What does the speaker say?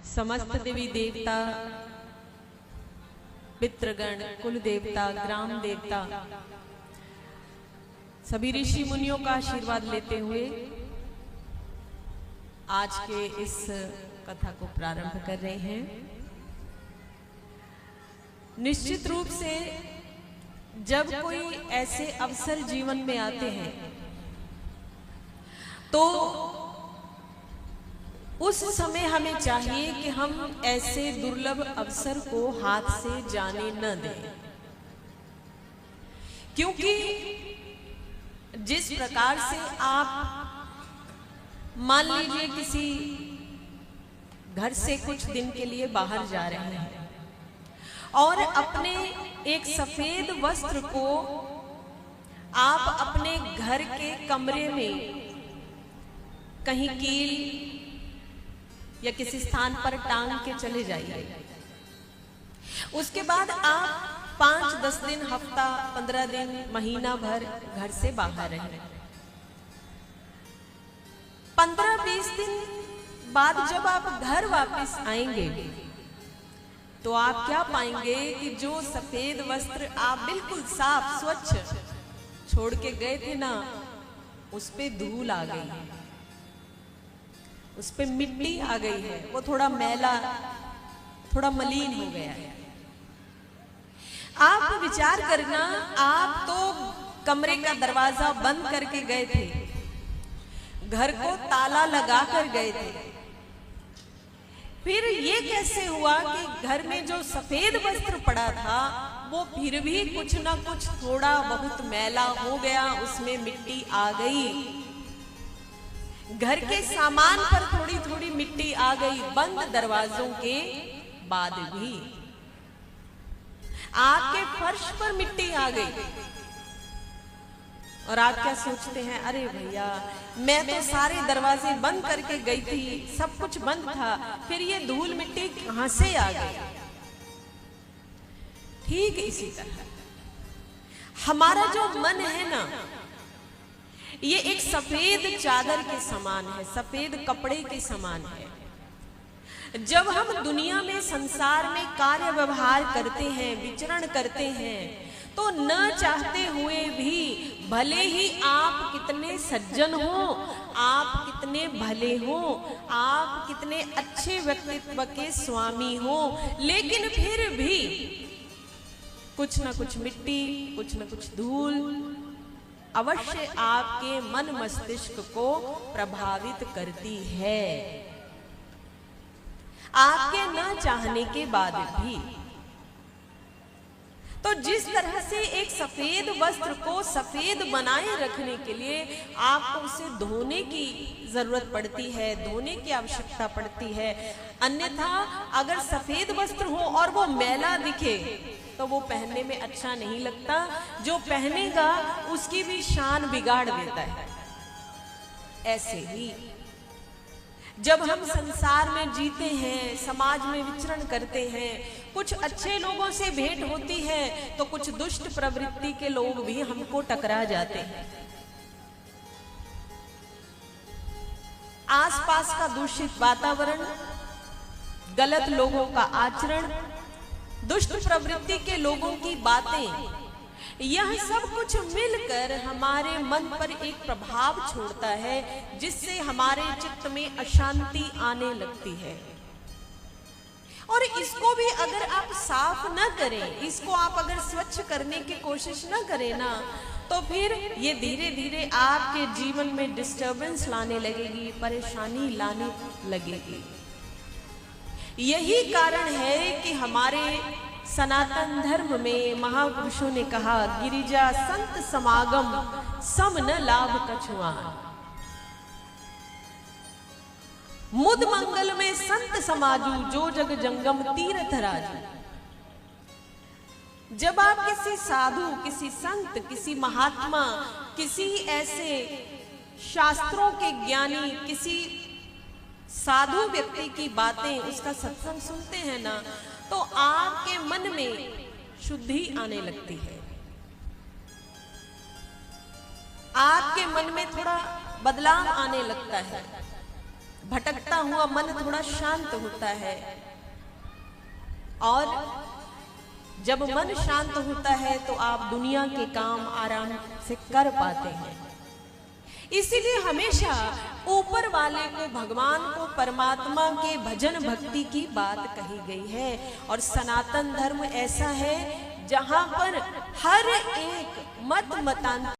समस्त देवी देवता, पितृगण, कुल देवता, ग्राम देवता, सभी ऋषि मुनियों का आशीर्वाद लेते हुए आज के इस कथा को प्रारंभ कर रहे हैं। निश्चित रूप से जब कोई ऐसे अवसर जीवन में आते हैं तो उस समय हमें चाहिए कि हम ऐसे दुर्लभ अवसर को हाथ से जाने न दें, क्योंकि जिस प्रकार से आप मान लीजिए किसी घर से कुछ दिन के लिए बाहर जा रहे हैं और अपने एक सफेद वस्त्र को आप अपने घर के कमरे में कहीं कील या किसी स्थान पर टांग के चले जाइए। उसके बाद आप 5-10 दिन, हफ्ता, 15 दिन, महीना भर घर से बाहर रहें। 15-20 दिन बाद जब आप घर वापस आएंगे तो आप क्या पाएंगे कि जो सफेद वस्त्र आप बिल्कुल साफ स्वच्छ छोड़ के गए थे ना, उस पे धूल आ गई है, उस पे मिट्टी आ गई है, वो थोड़ा मैला, थोड़ा मलिन हो गया है। आप विचार करना, आप तो कमरे का दरवाजा बंद करके गए थे, घर को ताला लगा कर गए थे, फिर ये कैसे हुआ कि घर में जो सफेद वस्त्र पड़ा था वो फिर भी कुछ ना कुछ थोड़ा बहुत मैला हो गया, उसमें मिट्टी आ गई, घर के सामान पर थोड़ी थोड़ी मिट्टी आ गई, बंद दरवाजों के बाद भी आपके फर्श पर मिट्टी आ गई। और आप क्या सोचते हैं, अरे भैया मैं तो सारे दरवाजे बंद करके गई थी, सब कुछ बंद था, फिर ये धूल मिट्टी कहां से आ गई। ठीक इसी तरह हमारा जो मन है ना, ये एक सफेद चादर के समान है, सफेद कपड़े के समान है। जब हम दुनिया में, संसार में कार्य व्यवहार करते हैं, विचरण करते हैं, तो न चाहते हुए भी, भले ही आप कितने सज्जन हो, आप कितने भले हो, आप कितने अच्छे व्यक्तित्व के स्वामी हो, लेकिन फिर भी कुछ ना कुछ मिट्टी, कुछ ना कुछ धूल अवश्य आपके मन मस्तिष्क को प्रभावित करती है, आपके न चाहने के बाद भी। तो जिस तरह से एक सफेद वस्त्र को सफेद बनाए रखने के लिए आपको उसे धोने की जरूरत पड़ती है, धोने की आवश्यकता पड़ती है, अन्यथा अगर सफेद वस्त्र हो और वो मैला दिखे तो वो पहनने में अच्छा नहीं लगता, जो पहनेगा उसकी भी शान बिगाड़ देता है। ऐसे ही जब हम संसार में जीते हैं, समाज में विचरण करते हैं, कुछ अच्छे लोगों से भेंट होती है तो कुछ दुष्ट प्रवृत्ति के लोग भी हमको टकरा जाते हैं। आसपास का दूषित वातावरण, गलत लोगों का आचरण, दुष्ट प्रवृत्ति के लोगों की बातें, यह सब कुछ मिलकर हमारे मन पर एक प्रभाव छोड़ता है, जिससे हमारे चित्त में अशांति आने लगती है। और इसको भी अगर आप साफ न करें, इसको आप अगर स्वच्छ करने की कोशिश न करें ना, तो फिर ये धीरे धीरे आपके जीवन में डिस्टर्बेंस लाने लगेगी, परेशानी लाने लगेगी। यही कारण है कि हमारे सनातन धर्म में महापुरुषों ने कहा, गिरिजा संत समागम सम न लाभ कछुआ, मुद मंगल में संत समाजू, जो जग जंगम तीर्थ राजू। जब आप किसी साधु, किसी संत, किसी महात्मा, किसी ऐसे शास्त्रों के ज्ञानी, किसी साधु व्यक्ति की बातें, उसका सत्संग सुनते हैं ना, तो आपके मन में शुद्धि आने लगती है, आपके मन में थोड़ा बदलाव आने लगता है, भटकता हुआ मन थोड़ा शांत होता है, और जब मन शांत होता है तो आप दुनिया के काम आराम से कर पाते हैं। इसीलिए हमेशा ऊपर वाले को, भगवान को, परमात्मा के भजन भक्ति की बात कही गई है। और सनातन धर्म ऐसा है जहां पर हर एक मतांतर